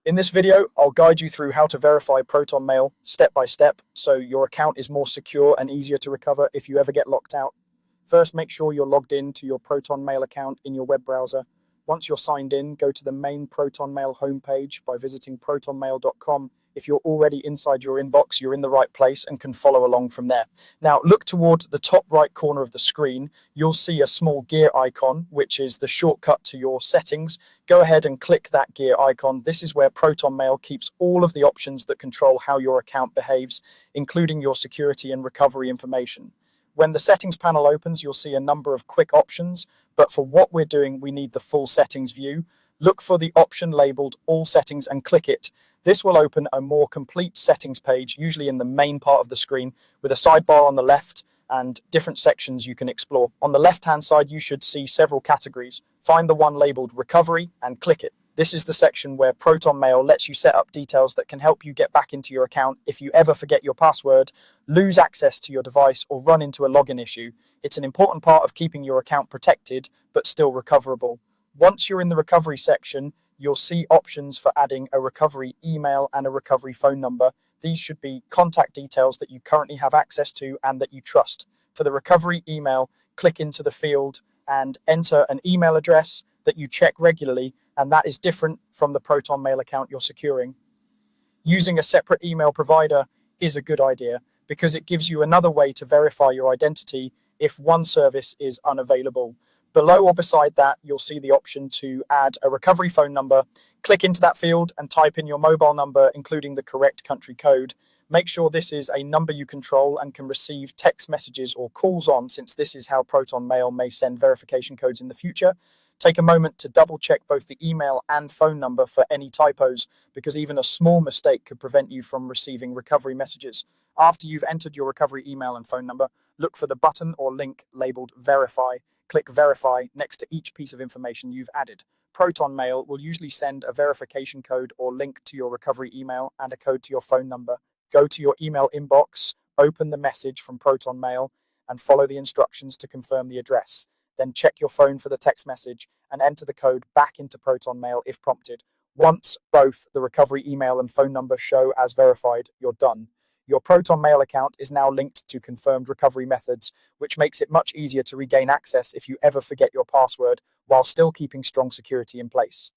In this video, I'll guide you through how to verify Protonmail step by step so your account is more secure and easier to recover if you ever get locked out. First, make sure you're logged in to your Protonmail account in your web browser. Once you're signed in, go to the main Protonmail homepage by visiting protonmail.com. If you're already inside your inbox, you're in the right place and can follow along from there. Now, look toward the top right corner of the screen. You'll see a small gear icon, which is the shortcut to your settings. Go ahead and click that gear icon. This is where Protonmail keeps all of the options that control how your account behaves, including your security and recovery information. When the settings panel opens, you'll see a number of quick options, but for what we're doing, we need the full settings view. Look for the option labeled All Settings and click it. This will open a more complete settings page, usually in the main part of the screen, with a sidebar on the left and different sections you can explore. On the left-hand side, you should see several categories. Find the one labeled Recovery and click it. This is the section where Protonmail lets you set up details that can help you get back into your account if you ever forget your password, lose access to your device, or run into a login issue. It's an important part of keeping your account protected, but still recoverable. Once you're in the recovery section, you'll see options for adding a recovery email and a recovery phone number. These should be contact details that you currently have access to and that you trust. For the recovery email, click into the field and enter an email address that you check regularly, and that is different from the Protonmail account you're securing. Using a separate email provider is a good idea because it gives you another way to verify your identity if one service is unavailable. Below or beside that, you'll see the option to add a recovery phone number. Click into that field and type in your mobile number, including the correct country code. Make sure this is a number you control and can receive text messages or calls on, since this is how Protonmail may send verification codes in the future. Take a moment to double check both the email and phone number for any typos, because even a small mistake could prevent you from receiving recovery messages. After you've entered your recovery email and phone number, look for the button or link labeled Verify. Click Verify next to each piece of information you've added. Protonmail will usually send a verification code or link to your recovery email and a code to your phone number. Go to your email inbox, open the message from Protonmail, and follow the instructions to confirm the address. Then check your phone for the text message and enter the code back into Protonmail if prompted. Once both the recovery email and phone number show as verified, you're done. Your Protonmail account is now linked to confirmed recovery methods, which makes it much easier to regain access if you ever forget your password while still keeping strong security in place.